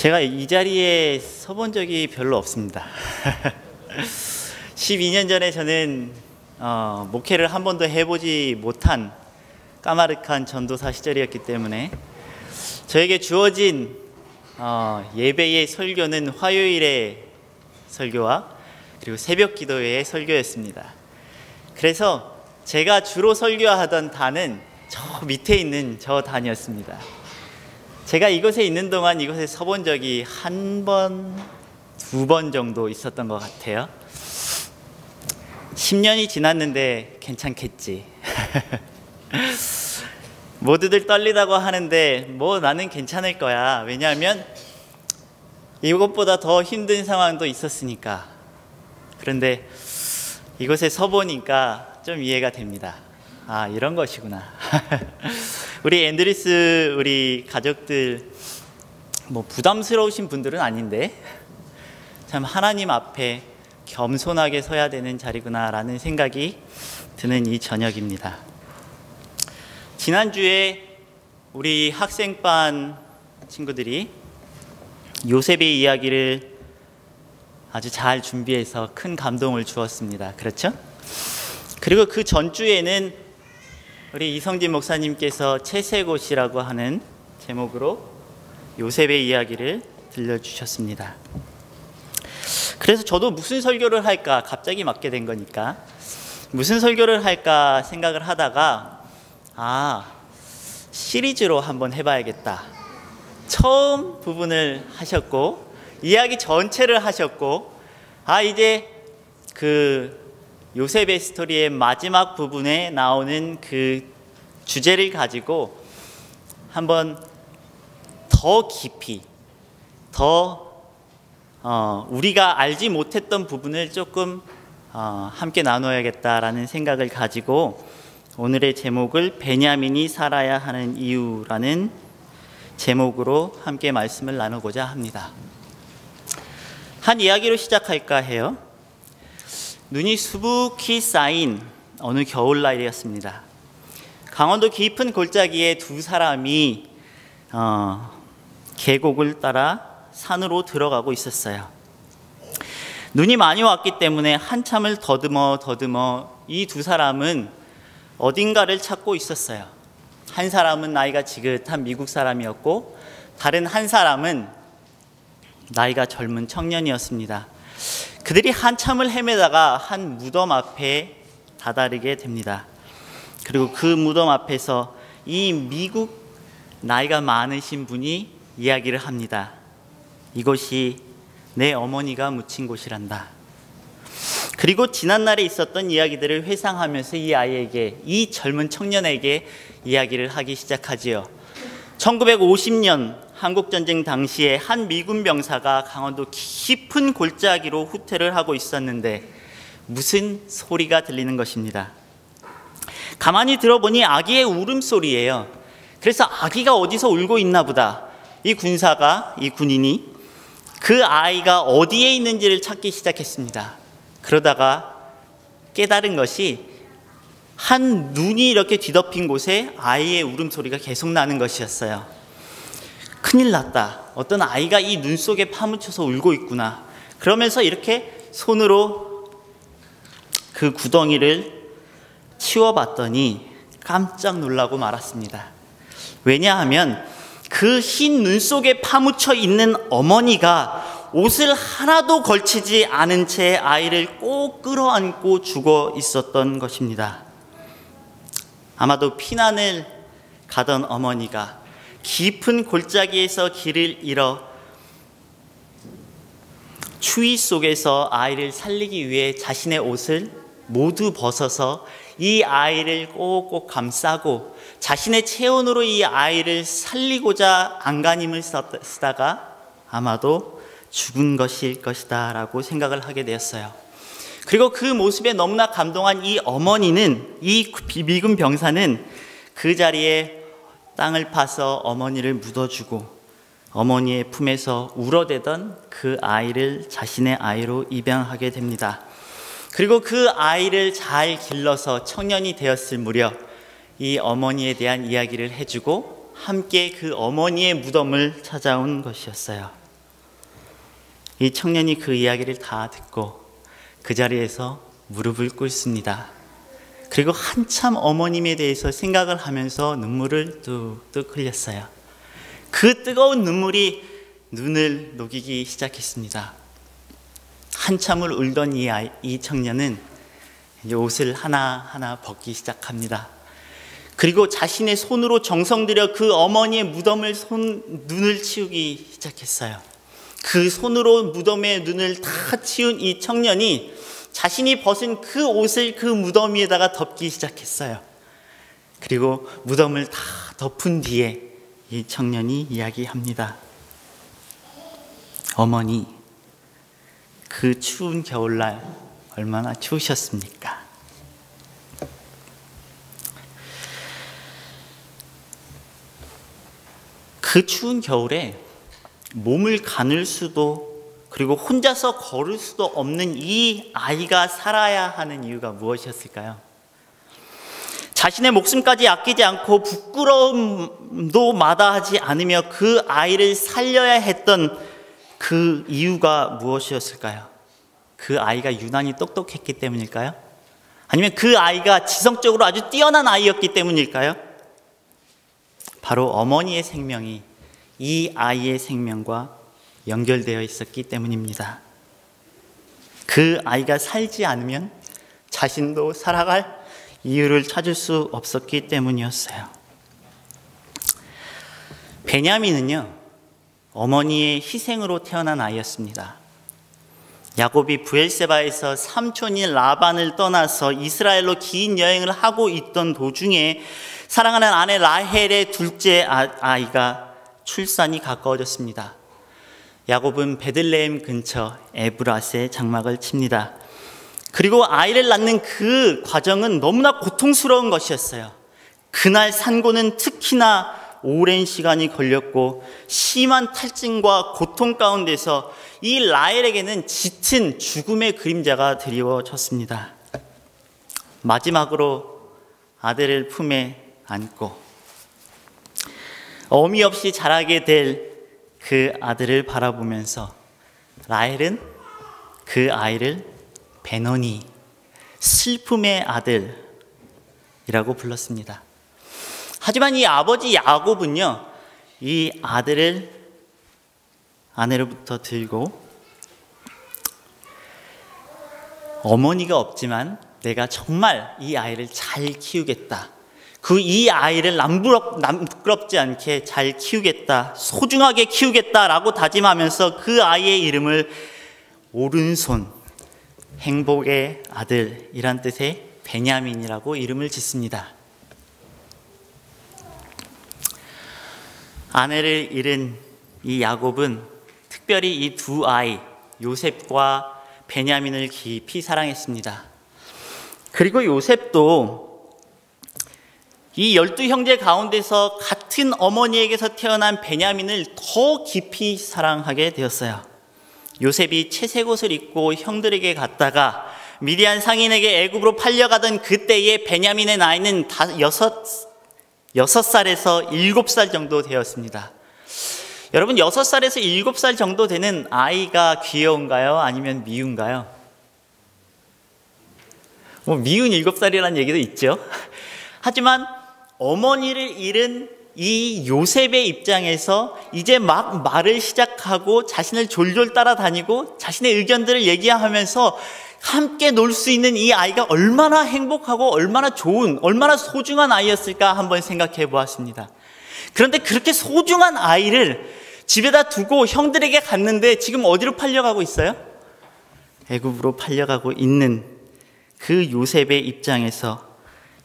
제가 이 자리에 서본 적이 별로 없습니다. 12년 전에 저는 목회를 한 번도 해보지 못한 까마득한 전도사 시절이었기 때문에 저에게 주어진 예배의 설교는 화요일의 설교와 그리고 새벽 기도회의 설교였습니다. 그래서 제가 주로 설교하던 단은 저 밑에 있는 저 단이었습니다. 제가 이곳에 있는 동안 이곳에 서본 적이 한 번, 두 번 정도 있었던 것 같아요. 10년이 지났는데 괜찮겠지. 모두들 떨리다고 하는데 뭐 나는 괜찮을 거야. 왜냐하면 이것보다 더 힘든 상황도 있었으니까. 그런데 이곳에 서보니까 좀 이해가 됩니다. 아, 이런 것이구나. 우리 앤드리스 우리 가족들 뭐 부담스러우신 분들은 아닌데 참 하나님 앞에 겸손하게 서야 되는 자리구나라는 생각이 드는 이 저녁입니다. 지난주에 우리 학생반 친구들이 요셉의 이야기를 아주 잘 준비해서 큰 감동을 주었습니다. 그렇죠? 그리고 그 전주에는 우리 이성진 목사님께서 채색옷이라고 하는 제목으로 요셉의 이야기를 들려주셨습니다. 그래서 저도 무슨 설교를 할까 갑자기 맡게 된 거니까 무슨 설교를 할까 생각을 하다가 시리즈로 한번 해봐야겠다. 처음 부분을 하셨고 이야기 전체를 하셨고 이제 그 요셉의 스토리의 마지막 부분에 나오는 그 주제를 가지고 한번 더 깊이 더 우리가 알지 못했던 부분을 조금 함께 나눠야겠다라는 생각을 가지고 오늘의 제목을 베냐민이 살아야 하는 이유라는 제목으로 함께 말씀을 나누고자 합니다. 한 이야기로 시작할까 해요. 눈이 수북히 쌓인 어느 겨울날이었습니다. 강원도 깊은 골짜기에 두 사람이 계곡을 따라 산으로 들어가고 있었어요. 눈이 많이 왔기 때문에 한참을 더듬어 이 두 사람은 어딘가를 찾고 있었어요. 한 사람은 나이가 지긋한 미국 사람이었고 다른 한 사람은 나이가 젊은 청년이었습니다. 그들이 한참을 헤매다가 한 무덤 앞에 다다르게 됩니다. 그리고 그 무덤 앞에서 이 미국 나이가 많으신 분이 이야기를 합니다. 이곳이 내 어머니가 묻힌 곳이란다. 그리고 지난날에 있었던 이야기들을 회상하면서 이 아이에게, 이 젊은 청년에게 이야기를 하기 시작하지요. 1950년 한국전쟁 당시에 한 미군 병사가 강원도 깊은 골짜기로 후퇴를 하고 있었는데 무슨 소리가 들리는 것입니다. 가만히 들어보니 아기의 울음소리예요. 그래서 아기가 어디서 울고 있나 보다. 이 군인이 그 아이가 어디에 있는지를 찾기 시작했습니다. 그러다가 깨달은 것이 한 눈이 이렇게 뒤덮인 곳에 아이의 울음소리가 계속 나는 것이었어요. 큰일 났다. 어떤 아이가 이 눈 속에 파묻혀서 울고 있구나. 그러면서 이렇게 손으로 그 구덩이를 치워봤더니 깜짝 놀라고 말았습니다. 왜냐하면 그 흰 눈 속에 파묻혀 있는 어머니가 옷을 하나도 걸치지 않은 채 아이를 꼭 끌어안고 죽어 있었던 것입니다. 아마도 피난을 가던 어머니가 깊은 골짜기에서 길을 잃어 추위 속에서 아이를 살리기 위해 자신의 옷을 모두 벗어서 이 아이를 꼭꼭 감싸고 자신의 체온으로 이 아이를 살리고자 안간힘을 쓰다가 아마도 죽은 것일 것이다 라고 생각을 하게 되었어요. 그리고 그 모습에 너무나 감동한 이 어머니는, 이 미군 병사는 그 자리에 땅을 파서 어머니를 묻어주고 어머니의 품에서 울어대던 그 아이를 자신의 아이로 입양하게 됩니다. 그리고 그 아이를 잘 길러서 청년이 되었을 무렵 이 어머니에 대한 이야기를 해주고 함께 그 어머니의 무덤을 찾아온 것이었어요. 이 청년이 그 이야기를 다 듣고 그 자리에서 무릎을 꿇습니다. 그리고 한참 어머님에 대해서 생각을 하면서 눈물을 뚝뚝 흘렸어요. 그 뜨거운 눈물이 눈을 녹이기 시작했습니다. 한참을 울던 이 청년은 이제 옷을 하나하나 벗기 시작합니다. 그리고 자신의 손으로 정성 들여 그 어머니의 무덤을 눈을 치우기 시작했어요. 그 손으로 무덤의 눈을 다 치운 이 청년이 자신이 벗은 그 옷을 그 무덤 위에다가 덮기 시작했어요. 그리고 무덤을 다 덮은 뒤에 이 청년이 이야기합니다. 어머니, 그 추운 겨울날 얼마나 추우셨습니까? 그 추운 겨울에 몸을 가눌 수도 그리고 혼자서 걸을 수도 없는 이 아이가 살아야 하는 이유가 무엇이었을까요? 자신의 목숨까지 아끼지 않고 부끄러움도 마다하지 않으며 그 아이를 살려야 했던 그 이유가 무엇이었을까요? 그 아이가 유난히 똑똑했기 때문일까요? 아니면 그 아이가 지성적으로 아주 뛰어난 아이였기 때문일까요? 바로 어머니의 생명이 이 아이의 생명과 연결되어 있었기 때문입니다. 그 아이가 살지 않으면 자신도 살아갈 이유를 찾을 수 없었기 때문이었어요. 베냐민은요, 어머니의 희생으로 태어난 아이였습니다. 야곱이 부엘세바에서 삼촌인 라반을 떠나서 이스라엘로 긴 여행을 하고 있던 도중에 사랑하는 아내 라헬의 둘째 아이가 출산이 가까워졌습니다. 야곱은 베들레헴 근처 에브라스에 장막을 칩니다. 그리고 아이를 낳는 그 과정은 너무나 고통스러운 것이었어요. 그날 산고는 특히나 오랜 시간이 걸렸고 심한 탈진과 고통 가운데서 이 라헬에게는 짙은 죽음의 그림자가 드리워졌습니다. 마지막으로 아들을 품에 안고 어미 없이 자라게 될 그 아들을 바라보면서 라헬은 그 아이를 베노니, 슬픔의 아들이라고 불렀습니다. 하지만 이 아버지 야곱은요, 이 아들을 아내로부터 들고 어머니가 없지만 내가 정말 이 아이를 잘 키우겠다. 이 아이를 부끄럽지 않게 잘 키우겠다, 소중하게 키우겠다라고 다짐하면서 그 아이의 이름을 오른손, 행복의 아들이란 뜻의 베냐민이라고 이름을 짓습니다. 아내를 잃은 이 야곱은 특별히 이 두 아이, 요셉과 베냐민을 깊이 사랑했습니다. 그리고 요셉도 이 12형제 가운데서 같은 어머니에게서 태어난 베냐민을 더 깊이 사랑하게 되었어요. 요셉이 채색 옷을 입고 형들에게 갔다가 미디안 상인에게 애굽으로 팔려가던 그때의 베냐민의 나이는 6살에서 7살 정도 되었습니다. 여러분, 6살에서 7살 정도 되는 아이가 귀여운가요? 아니면 미운가요? 미운 7살이라는 얘기도 있죠. 하지만 어머니를 잃은 이 요셉의 입장에서 이제 막 말을 시작하고 자신을 졸졸 따라다니고 자신의 의견들을 얘기하면서 함께 놀 수 있는 이 아이가 얼마나 행복하고 얼마나 좋은, 얼마나 소중한 아이였을까 한번 생각해 보았습니다. 그런데 그렇게 소중한 아이를 집에다 두고 형들에게 갔는데 지금 어디로 팔려가고 있어요? 애굽으로 팔려가고 있는 그 요셉의 입장에서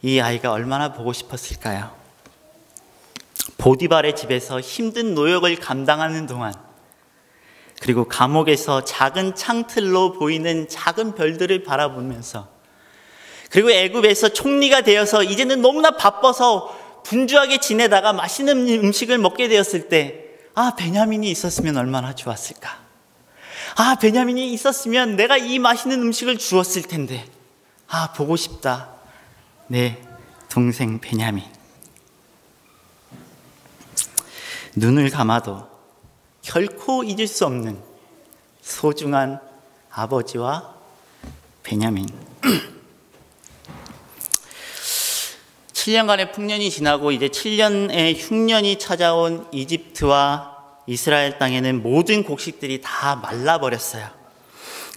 이 아이가 얼마나 보고 싶었을까요? 보디발의 집에서 힘든 노역을 감당하는 동안, 그리고 감옥에서 작은 창틀로 보이는 작은 별들을 바라보면서, 그리고 애굽에서 총리가 되어서 이제는 너무나 바빠서 분주하게 지내다가 맛있는 음식을 먹게 되었을 때, 베냐민이 있었으면 얼마나 좋았을까? 베냐민이 있었으면 내가 이 맛있는 음식을 주었을 텐데, 보고 싶다. 내 동생 베냐민. 눈을 감아도 결코 잊을 수 없는 소중한 아버지와 베냐민. 7년간의 풍년이 지나고 이제 7년의 흉년이 찾아온 이집트와 이스라엘 땅에는 모든 곡식들이 다 말라버렸어요.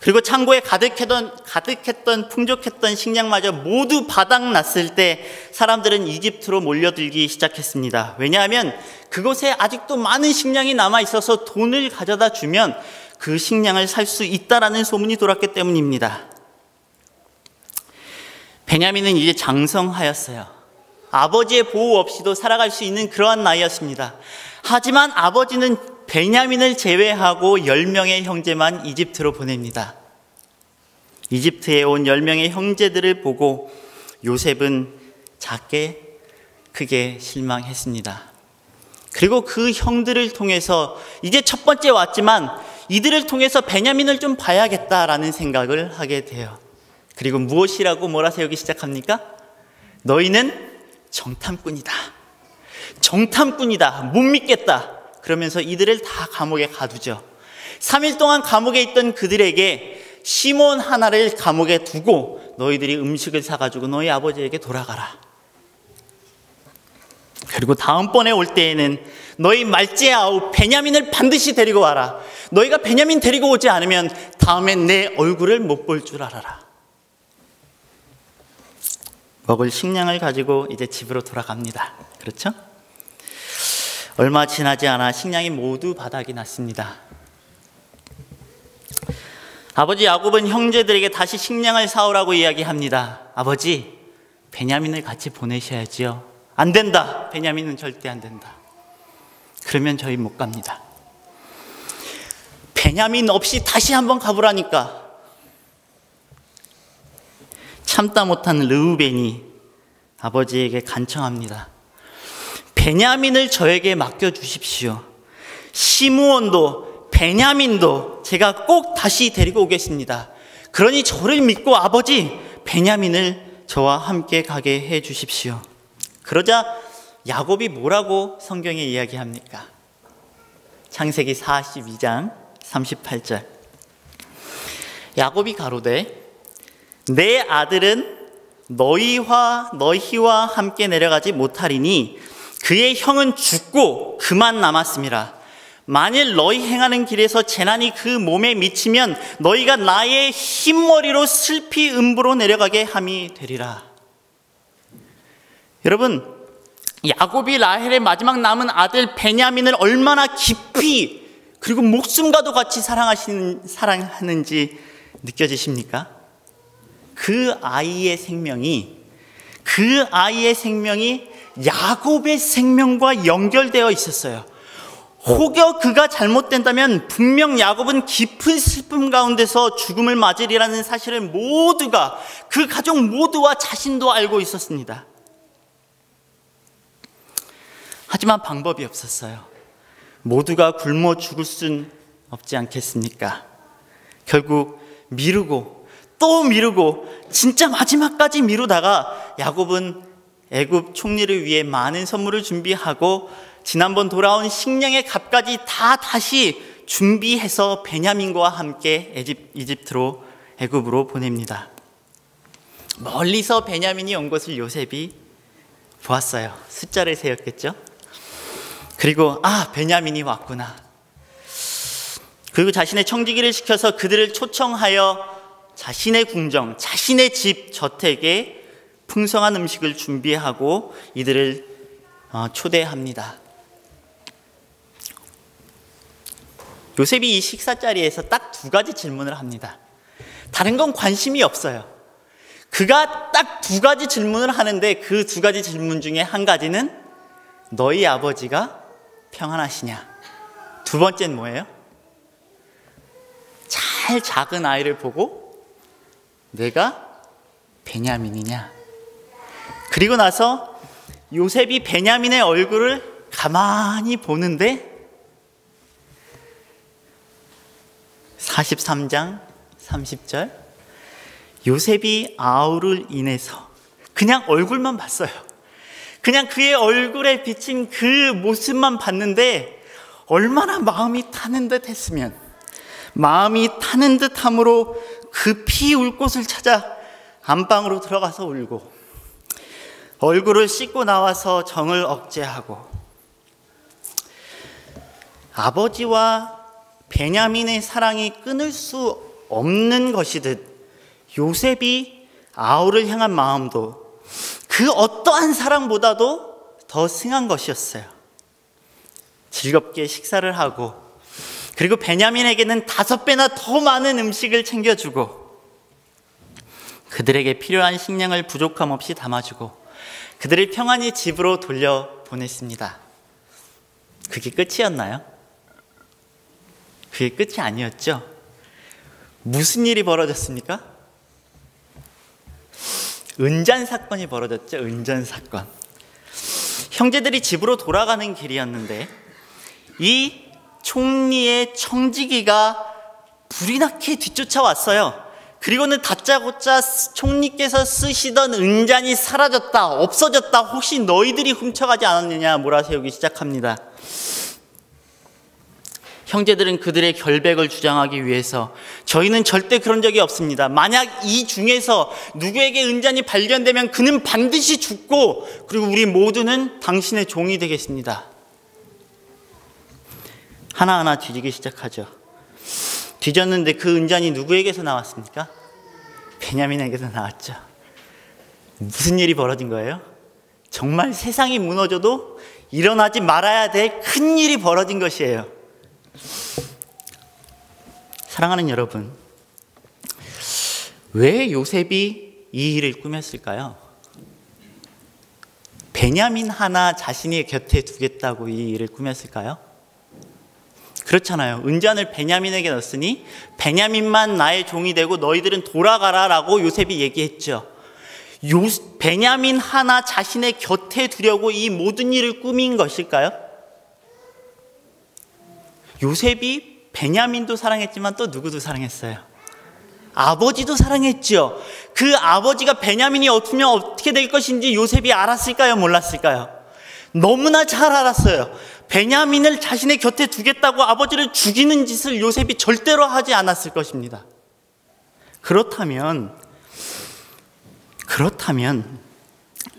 그리고 창고에 가득했던 풍족했던 식량마저 모두 바닥났을 때 사람들은 이집트로 몰려들기 시작했습니다. 왜냐하면 그곳에 아직도 많은 식량이 남아있어서 돈을 가져다 주면 그 식량을 살 수 있다라는 소문이 돌았기 때문입니다. 베냐민은 이제 장성하였어요. 아버지의 보호 없이도 살아갈 수 있는 그러한 나이였습니다. 하지만 아버지는 베냐민을 제외하고 10명의 형제만 이집트로 보냅니다. 이집트에 온 10명의 형제들을 보고 요셉은 작게 크게 실망했습니다. 그리고 그 형들을 통해서 이제 첫 번째 왔지만 이들을 통해서 베냐민을 좀 봐야겠다라는 생각을 하게 돼요. 그리고 무엇이라고 몰아세우기 시작합니까? 너희는 정탐꾼이다. 정탐꾼이다. 못 믿겠다. 그러면서 이들을 다 감옥에 가두죠. 3일 동안 감옥에 있던 그들에게 시몬 하나를 감옥에 두고 너희들이 음식을 사가지고 너희 아버지에게 돌아가라. 그리고 다음번에 올 때에는 너희 말째 아우 베냐민을 반드시 데리고 와라. 너희가 베냐민 데리고 오지 않으면 다음엔 내 얼굴을 못 볼 줄 알아라. 먹을 식량을 가지고 이제 집으로 돌아갑니다. 그렇죠? 얼마 지나지 않아 식량이 모두 바닥이 났습니다. 아버지 야곱은 형제들에게 다시 식량을 사오라고 이야기합니다. 아버지, 베냐민을 같이 보내셔야지요. 안 된다. 베냐민은 절대 안 된다. 그러면 저희 못 갑니다. 베냐민 없이 다시 한번 가보라니까. 참다 못한 르우벤이 아버지에게 간청합니다. 베냐민을 저에게 맡겨주십시오. 시므온도 베냐민도 제가 꼭 다시 데리고 오겠습니다. 그러니 저를 믿고 아버지 베냐민을 저와 함께 가게 해 주십시오. 그러자 야곱이 뭐라고 성경에 이야기합니까? 창세기 42장 38절. 야곱이 가로되 내 아들은 너희와 함께 내려가지 못하리니 그의 형은 죽고 그만 남았음이라. 만일 너희 행하는 길에서 재난이 그 몸에 미치면 너희가 나의 흰머리로 슬피 음부로 내려가게 함이 되리라. 여러분, 야곱이 라헬의 마지막 남은 아들 베냐민을 얼마나 깊이 그리고 목숨과도 같이 사랑하는지 느껴지십니까? 그 아이의 생명이 야곱의 생명과 연결되어 있었어요. 혹여 그가 잘못된다면 분명 야곱은 깊은 슬픔 가운데서 죽음을 맞으리라는 사실을 모두가, 그 가족 모두와 자신도 알고 있었습니다. 하지만 방법이 없었어요. 모두가 굶어 죽을 순 없지 않겠습니까? 결국 미루고 또 미루고 진짜 마지막까지 미루다가 야곱은 애굽 총리를 위해 많은 선물을 준비하고 지난번 돌아온 식량의 값까지 다 다시 준비해서 베냐민과 함께 이집트로 애굽으로 보냅니다. 멀리서 베냐민이 온 것을 요셉이 보았어요. 숫자를 세었겠죠. 그리고 베냐민이 왔구나. 그리고 자신의 청지기를 시켜서 그들을 초청하여 자신의 궁정, 자신의 집 저택에 풍성한 음식을 준비하고 이들을 초대합니다. 요셉이 이 식사 자리에서 딱 2가지 질문을 합니다. 다른 건 관심이 없어요. 그가 딱 2가지 질문을 하는데 그 2가지 질문 중에 한 가지는 너희 아버지가 평안하시냐? 2번째는 뭐예요? 잘 작은 아이를 보고 내가 베냐민이냐? 그리고 나서 요셉이 베냐민의 얼굴을 가만히 보는데 43장 30절 요셉이 아우를 인해서 그냥 얼굴만 봤어요. 그냥 그의 얼굴에 비친 그 모습만 봤는데 얼마나 마음이 타는 듯 했으면, 마음이 타는 듯함으로 급히 울 곳을 찾아 안방으로 들어가서 울고 얼굴을 씻고 나와서 정을 억제하고 아버지와 베냐민의 사랑이 끊을 수 없는 것이듯 요셉이 아우를 향한 마음도 그 어떠한 사랑보다도 더 승한 것이었어요. 즐겁게 식사를 하고 그리고 베냐민에게는 5배나 더 많은 음식을 챙겨주고 그들에게 필요한 식량을 부족함 없이 담아주고 그들을 평안히 집으로 돌려보냈습니다. 그게 끝이었나요? 그게 끝이 아니었죠. 무슨 일이 벌어졌습니까? 은잔 사건이 벌어졌죠. 은잔 사건. 형제들이 집으로 돌아가는 길이었는데 이 총리의 청지기가 불이 나게 뒤쫓아왔어요. 그리고는 다짜고짜 총리께서 쓰시던 은잔이 사라졌다, 없어졌다, 혹시 너희들이 훔쳐가지 않았느냐 몰아세우기 시작합니다. 형제들은 그들의 결백을 주장하기 위해서 저희는 절대 그런 적이 없습니다. 만약 이 중에서 누구에게 은잔이 발견되면 그는 반드시 죽고 그리고 우리 모두는 당신의 종이 되겠습니다. 하나하나 뒤지기 시작하죠. 뒤졌는데 그 은잔이 누구에게서 나왔습니까? 베냐민에게서 나왔죠. 무슨 일이 벌어진 거예요? 정말 세상이 무너져도 일어나지 말아야 될 큰 일이 벌어진 것이에요. 사랑하는 여러분, 왜 요셉이 이 일을 꾸몄을까요? 베냐민 하나 자신의 곁에 두겠다고 이 일을 꾸몄을까요? 그렇잖아요. 은잔을 베냐민에게 넣었으니 베냐민만 나의 종이 되고 너희들은 돌아가라 라고 요셉이 얘기했죠. 베냐민 하나 자신의 곁에 두려고 이 모든 일을 꾸민 것일까요? 요셉이 베냐민도 사랑했지만 또 누구도 사랑했어요? 아버지도 사랑했죠. 그 아버지가 베냐민이 없으면 어떻게 될 것인지 요셉이 알았을까요? 몰랐을까요? 너무나 잘 알았어요. 베냐민을 자신의 곁에 두겠다고 아버지를 죽이는 짓을 요셉이 절대로 하지 않았을 것입니다. 그렇다면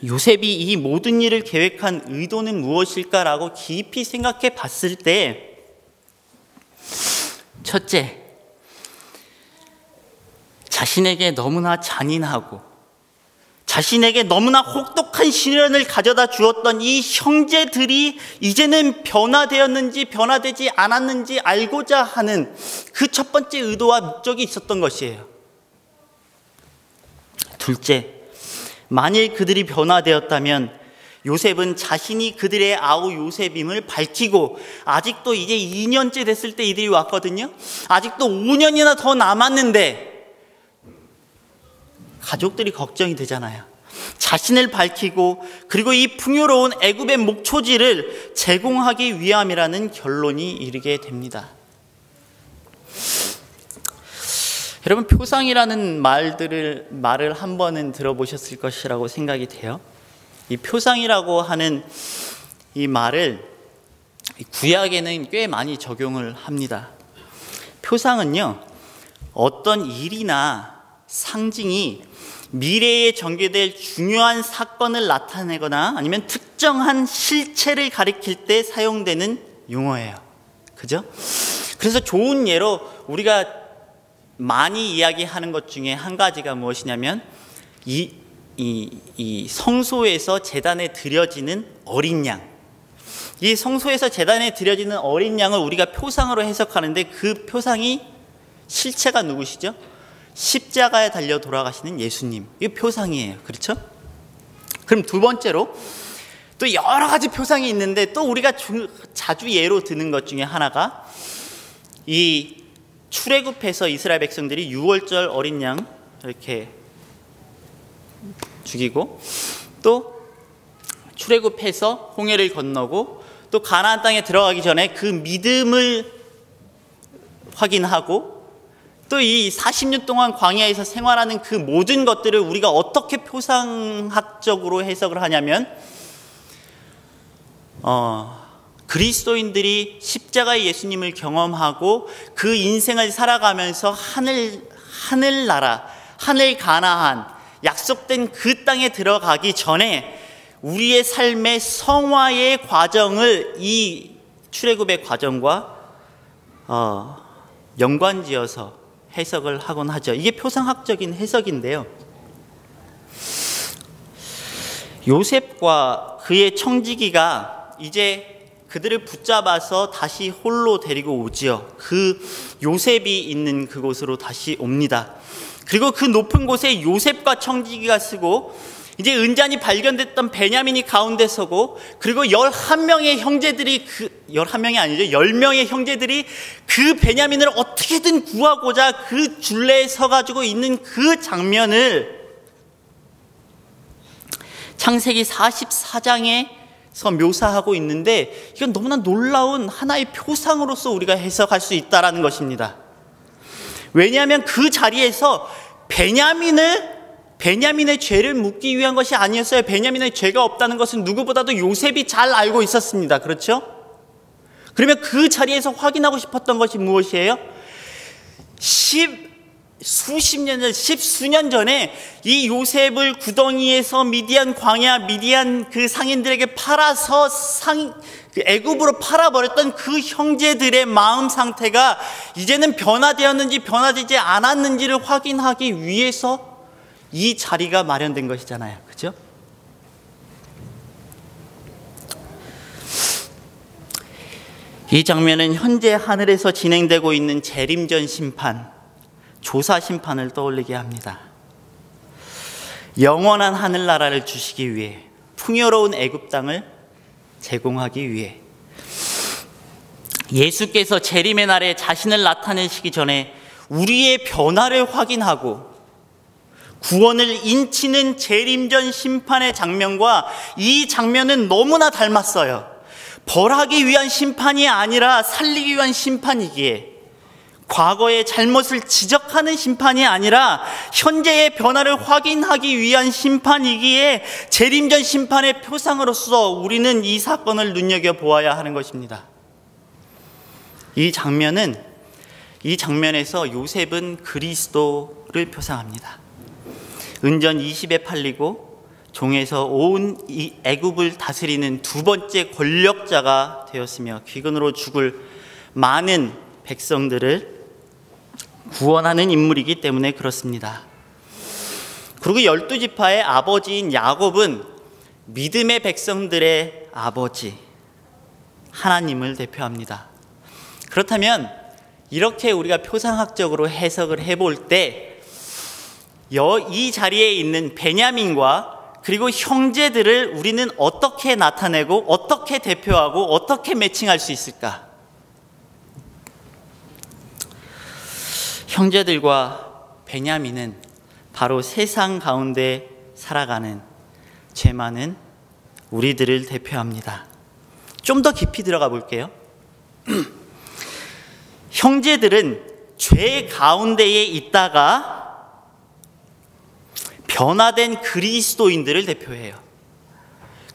요셉이 이 모든 일을 계획한 의도는 무엇일까라고 깊이 생각해 봤을 때 첫째, 자신에게 너무나 잔인하고 자신에게 너무나 혹독한 시련을 가져다 주었던 이 형제들이 이제는 변화되었는지 변화되지 않았는지 알고자 하는 그 첫 번째 의도와 목적이 있었던 것이에요. 둘째, 만일 그들이 변화되었다면 요셉은 자신이 그들의 아우 요셉임을 밝히고 아직도 이제 2년째 됐을 때 이들이 왔거든요. 아직도 5년이나 더 남았는데 가족들이 걱정이 되잖아요. 자신을 밝히고 그리고 이 풍요로운 애굽의 목초지를 제공하기 위함이라는 결론이 이르게 됩니다. 여러분, 표상이라는 말을 한 번은 들어보셨을 것이라고 생각이 돼요. 이 표상이라고 하는 이 말을 구약에는 꽤 많이 적용을 합니다. 표상은요, 어떤 일이나 상징이 미래에 전개될 중요한 사건을 나타내거나 아니면 특정한 실체를 가리킬 때 사용되는 용어예요. 그죠? 그래서 좋은 예로 우리가 많이 이야기하는 것 중에 한 가지가 무엇이냐면 이 성소에서 제단에 드려지는 어린 양. 이 성소에서 제단에 드려지는 어린 양을 우리가 표상으로 해석하는데 그 표상이 실체가 누구시죠? 십자가에 달려 돌아가시는 예수님. 이게 표상이에요. 그렇죠? 그럼 두 번째로 또 여러 가지 표상이 있는데 또 우리가 자주 예로 드는 것 중에 하나가 이 출애굽해서 이스라엘 백성들이 6월절 어린 양 이렇게 죽이고 또 출애굽해서 홍해를 건너고 또 가나안 땅에 들어가기 전에 그 믿음을 확인하고 또 이 40년 동안 광야에서 생활하는 그 모든 것들을 우리가 어떻게 표상학적으로 해석을 하냐면 그리스도인들이 십자가의 예수님을 경험하고 그 인생을 살아가면서 하늘나라, 하늘 가나안, 약속된 그 땅에 들어가기 전에 우리의 삶의 성화의 과정을 이 출애굽의 과정과 연관지어서 해석을 하곤 하죠. 이게 표상학적인 해석인데요. 요셉과 그의 청지기가 이제 그들을 붙잡아서 다시 홀로 데리고 오지요. 그 요셉이 있는 그곳으로 다시 옵니다. 그리고 그 높은 곳에 요셉과 청지기가 서고 이제 은잔이 발견됐던 베냐민이 가운데 서고, 그리고 11명의 형제들이 11명이 아니죠. 10명의 형제들이 그 베냐민을 어떻게든 구하고자 그 줄레에 서가지고 있는 그 장면을 창세기 44장에서 묘사하고 있는데, 이건 너무나 놀라운 하나의 표상으로서 우리가 해석할 수 있다는 것입니다. 왜냐하면 그 자리에서 베냐민의 죄를 묻기 위한 것이 아니었어요. 베냐민의 죄가 없다는 것은 누구보다도 요셉이 잘 알고 있었습니다. 그렇죠? 그러면 그 자리에서 확인하고 싶었던 것이 무엇이에요? 십수년 전에 이 요셉을 구덩이에서 미디안 광야, 미디안 그 상인들에게 팔아서 애굽으로 팔아버렸던 그 형제들의 마음 상태가 이제는 변화되었는지 변화되지 않았는지를 확인하기 위해서 이 자리가 마련된 것이잖아요. 그죠? 이 장면은 현재 하늘에서 진행되고 있는 재림전 심판, 조사 심판을 떠올리게 합니다. 영원한 하늘나라를 주시기 위해, 풍요로운 애굽 땅을 제공하기 위해, 예수께서 재림의 날에 자신을 나타내시기 전에 우리의 변화를 확인하고 구원을 인치는 재림전 심판의 장면과 이 장면은 너무나 닮았어요. 벌하기 위한 심판이 아니라 살리기 위한 심판이기에, 과거의 잘못을 지적하는 심판이 아니라 현재의 변화를 확인하기 위한 심판이기에 재림전 심판의 표상으로서 우리는 이 사건을 눈여겨보아야 하는 것입니다. 이 장면에서 요셉은 그리스도를 표상합니다. 은전 20에 팔리고 종에서 온 이 애굽을 다스리는 두 번째 권력자가 되었으며 귀근으로 죽을 많은 백성들을 구원하는 인물이기 때문에 그렇습니다. 그리고 12지파의 아버지인 야곱은 믿음의 백성들의 아버지, 하나님을 대표합니다. 그렇다면 이렇게 우리가 표상학적으로 해석을 해볼 때 이 자리에 있는 베냐민과 그리고 형제들을 우리는 어떻게 나타내고 어떻게 대표하고 어떻게 매칭할 수 있을까? 형제들과 베냐민은 바로 세상 가운데 살아가는 죄 많은 우리들을 대표합니다. 좀 더 깊이 들어가 볼게요. 형제들은 죄 가운데에 있다가 변화된 그리스도인들을 대표해요.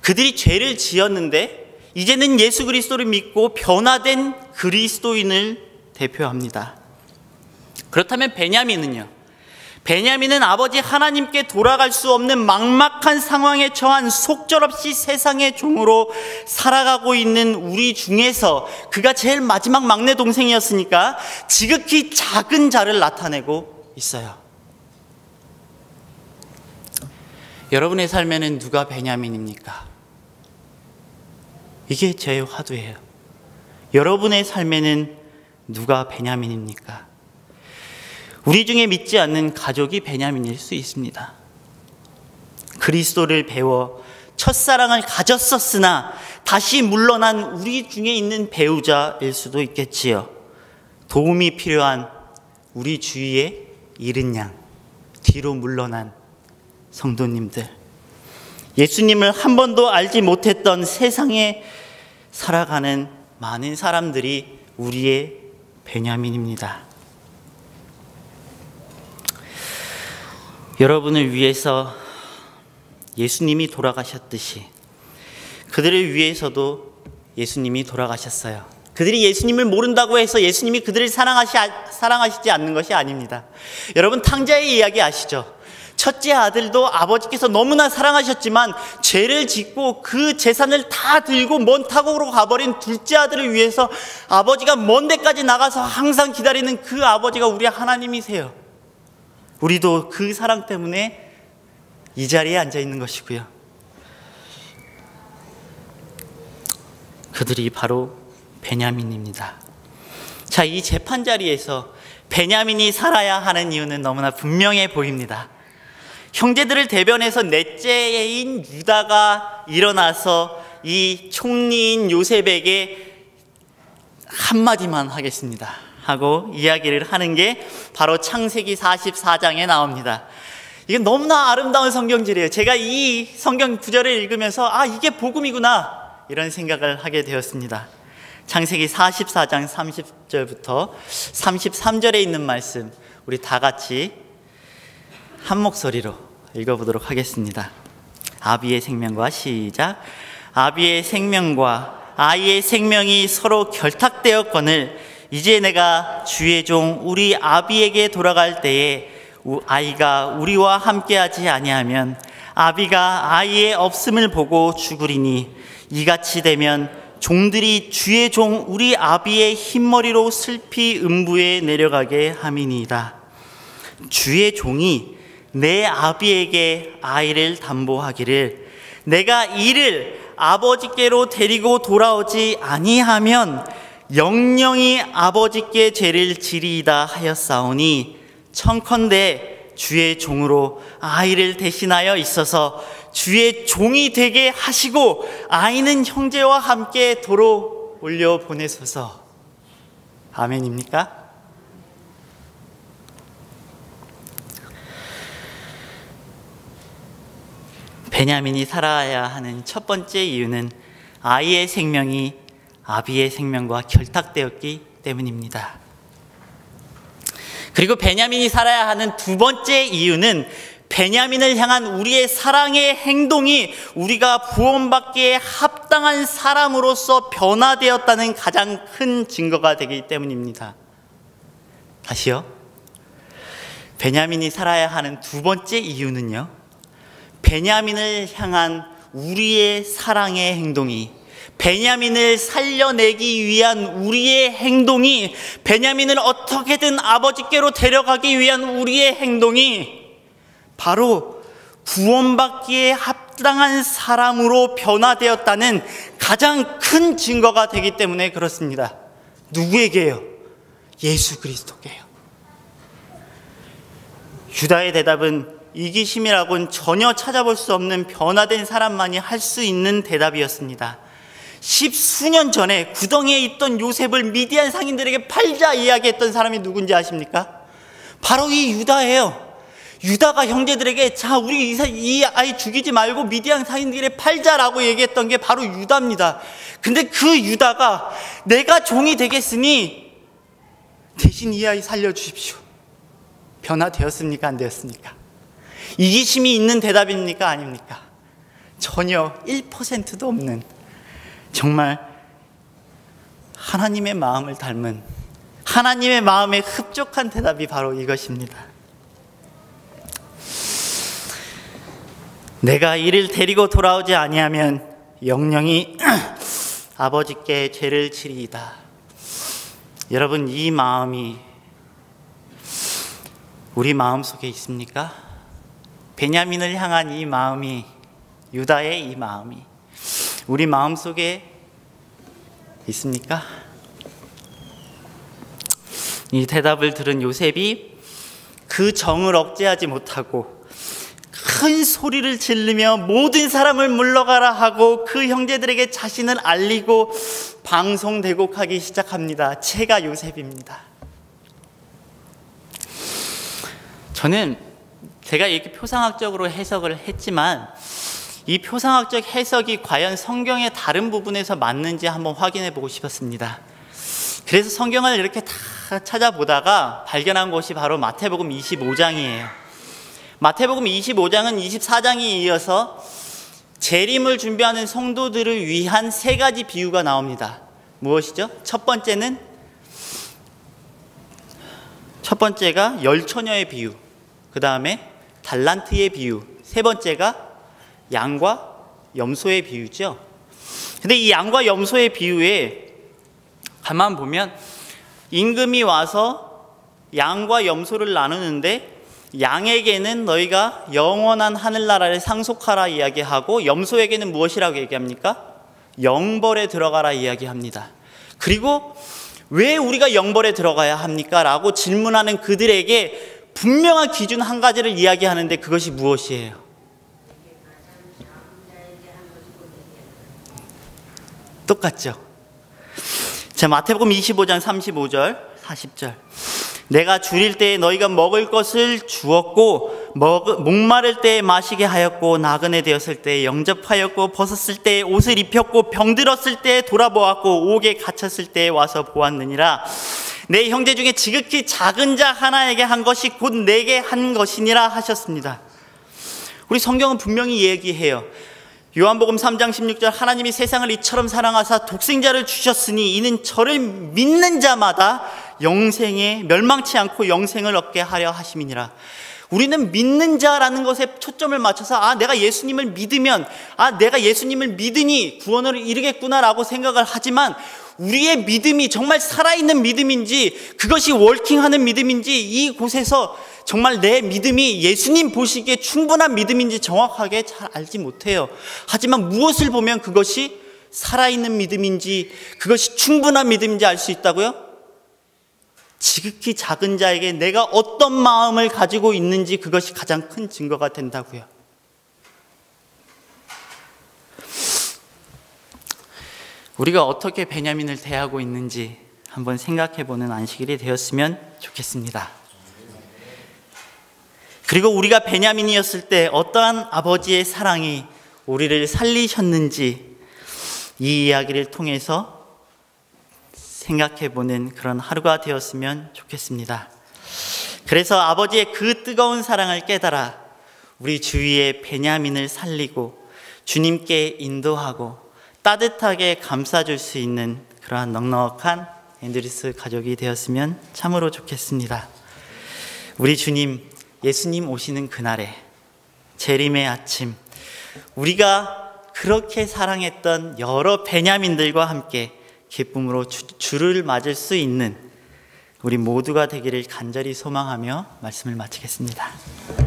그들이 죄를 지었는데 이제는 예수 그리스도를 믿고 변화된 그리스도인을 대표합니다. 그렇다면 베냐민은요? 베냐민은 아버지 하나님께 돌아갈 수 없는 막막한 상황에 처한 속절없이 세상의 종으로 살아가고 있는 우리 중에서 그가 제일 마지막 막내 동생이었으니까 지극히 작은 자를 나타내고 있어요. 여러분의 삶에는 누가 베냐민입니까? 이게 제 화두예요. 여러분의 삶에는 누가 베냐민입니까? 우리 중에 믿지 않는 가족이 베냐민일 수 있습니다. 그리스도를 배워 첫사랑을 가졌었으나 다시 물러난 우리 중에 있는 배우자일 수도 있겠지요. 도움이 필요한 우리 주위의 잃은 양, 뒤로 물러난 성도님들, 예수님을 한 번도 알지 못했던 세상에 살아가는 많은 사람들이 우리의 베냐민입니다. 여러분을 위해서 예수님이 돌아가셨듯이 그들을 위해서도 예수님이 돌아가셨어요. 그들이 예수님을 모른다고 해서 예수님이 그들을 사랑하시지 않는 것이 아닙니다. 여러분, 탕자의 이야기 아시죠? 첫째 아들도 아버지께서 너무나 사랑하셨지만 죄를 짓고 그 재산을 다 들고 먼 타국으로 가버린 둘째 아들을 위해서 아버지가 먼 데까지 나가서 항상 기다리는 그 아버지가 우리 하나님이세요. 우리도 그 사랑 때문에 이 자리에 앉아 있는 것이고요. 그들이 바로 베냐민입니다. 자, 이 재판 자리에서 베냐민이 살아야 하는 이유는 너무나 분명해 보입니다. 형제들을 대변해서 넷째인 유다가 일어나서 이 총리인 요셉에게 한마디만 하겠습니다 하고 이야기를 하는 게 바로 창세기 44장에 나옵니다. 이게 너무나 아름다운 성경절이에요. 제가 이 성경 구절을 읽으면서 이게 복음이구나 이런 생각을 하게 되었습니다. 창세기 44장 30절부터 33절에 있는 말씀, 우리 다 같이 한 목소리로 읽어보도록 하겠습니다. 아비의 생명과 시작. 아비의 생명과 아이의 생명이 서로 결탁되었거늘 이제 내가 주의 종 우리 아비에게 돌아갈 때에 아이가 우리와 함께하지 아니하면 아비가 아이의 없음을 보고 죽으리니 이같이 되면 종들이 주의 종 우리 아비의 흰머리로 슬피 음부에 내려가게 함이니이다. 주의 종이 내 아비에게 아이를 담보하기를 내가 이를 아버지께로 데리고 돌아오지 아니하면 영영이 아버지께 죄를 지리이다 하였사오니 청컨대 주의 종으로 아이를 대신하여 있어서 주의 종이 되게 하시고 아이는 형제와 함께 도로 올려 보내소서. 아멘입니까? 베냐민이 살아야 하는 첫 번째 이유는 아이의 생명이 아비의 생명과 결탁되었기 때문입니다. 그리고 베냐민이 살아야 하는 두 번째 이유는 베냐민을 향한 우리의 사랑의 행동이 우리가 구원받기에 합당한 사람으로서 변화되었다는 가장 큰 증거가 되기 때문입니다. 다시요. 베냐민이 살아야 하는 두 번째 이유는요, 베냐민을 향한 우리의 사랑의 행동이, 베냐민을 살려내기 위한 우리의 행동이, 베냐민을 어떻게든 아버지께로 데려가기 위한 우리의 행동이 바로 구원받기에 합당한 사람으로 변화되었다는 가장 큰 증거가 되기 때문에 그렇습니다. 누구에게요? 예수 그리스도께요. 유다의 대답은 이기심이라고는 전혀 찾아볼 수 없는 변화된 사람만이 할 수 있는 대답이었습니다. 10수년 전에 구덩이에 있던 요셉을 미디안 상인들에게 팔자 이야기했던 사람이 누군지 아십니까? 바로 이 유다예요. 유다가 형제들에게 자, 우리 이 아이 죽이지 말고 미디안 상인들에게 팔자라고 얘기했던 게 바로 유다입니다. 근데 그 유다가 내가 종이 되겠으니 대신 이 아이 살려주십시오. 변화되었습니까? 안 되었습니까? 이기심이 있는 대답입니까? 아닙니까? 전혀 1%도 없는, 정말 하나님의 마음을 닮은, 하나님의 마음에 흡족한 대답이 바로 이것입니다. 내가 이를 데리고 돌아오지 아니하면 영영이 아버지께 죄를 지리이다. 여러분, 이 마음이 우리 마음속에 있습니까? 베냐민을 향한 이 마음이, 유다의 이 마음이 우리 마음속에 있습니까? 이 대답을 들은 요셉이 그 정을 억제하지 못하고 큰 소리를 지르며 모든 사람을 물러가라 하고 그 형제들에게 자신을 알리고 방송대곡하기 시작합니다. 제가 요셉입니다. 저는 제가 이렇게 표상학적으로 해석을 했지만 이 표상학적 해석이 과연 성경의 다른 부분에서 맞는지 한번 확인해 보고 싶었습니다. 그래서 성경을 이렇게 다 찾아보다가 발견한 곳이 바로 마태복음 25장이에요. 마태복음 25장은 24장에 이어서 재림을 준비하는 성도들을 위한 세 가지 비유가 나옵니다. 무엇이죠? 첫 번째가 열처녀의 비유, 그 다음에 달란트의 비유, 세 번째가 양과 염소의 비유죠. 근데 이 양과 염소의 비유에 가만 보면 임금이 와서 양과 염소를 나누는데, 양에게는 너희가 영원한 하늘나라를 상속하라 이야기하고, 염소에게는 무엇이라고 얘기합니까? 영벌에 들어가라 이야기합니다. 그리고 왜 우리가 영벌에 들어가야 합니까? 라고 질문하는 그들에게 분명한 기준 한 가지를 이야기하는데, 그것이 무엇이에요? 똑같죠? 자, 마태복음 25장 35절 40절. 내가 줄일 때에 너희가 먹을 것을 주었고, 목마를 때에 마시게 하였고, 나그네 되었을 때에 영접하였고, 벗었을 때에 옷을 입혔고, 병들었을 때에 돌아보았고, 옥에 갇혔을 때에 와서 보았느니라. 내 형제 중에 지극히 작은 자 하나에게 한 것이 곧 내게 한 것이니라 하셨습니다. 우리 성경은 분명히 얘기해요. 요한복음 3장 16절, 하나님이 세상을 이처럼 사랑하사 독생자를 주셨으니 이는 저를 믿는 자마다 영생에 멸망치 않고 영생을 얻게 하려 하심이니라. 우리는 믿는 자라는 것에 초점을 맞춰서 내가 예수님을 믿으면, 내가 예수님을 믿으니 구원을 이루겠구나라고 생각을 하지만, 우리의 믿음이 정말 살아있는 믿음인지, 그것이 워킹하는 믿음인지, 이곳에서 정말 내 믿음이 예수님 보시기에 충분한 믿음인지 정확하게 잘 알지 못해요. 하지만 무엇을 보면 그것이 살아있는 믿음인지, 그것이 충분한 믿음인지 알 수 있다고요? 지극히 작은 자에게 내가 어떤 마음을 가지고 있는지, 그것이 가장 큰 증거가 된다고요. 우리가 어떻게 베냐민을 대하고 있는지 한번 생각해보는 안식일이 되었으면 좋겠습니다. 그리고 우리가 베냐민이었을 때 어떠한 아버지의 사랑이 우리를 살리셨는지, 이 이야기를 통해서 생각해보는 그런 하루가 되었으면 좋겠습니다. 그래서 아버지의 그 뜨거운 사랑을 깨달아 우리 주위의 베냐민을 살리고 주님께 인도하고 따뜻하게 감싸줄 수 있는 그러한 넉넉한 앤드루스 가족이 되었으면 참으로 좋겠습니다. 우리 주님, 예수님 오시는 그날에 재림의 아침, 우리가 그렇게 사랑했던 여러 베냐민들과 함께 기쁨으로 주를 맞을 수 있는 우리 모두가 되기를 간절히 소망하며 말씀을 마치겠습니다.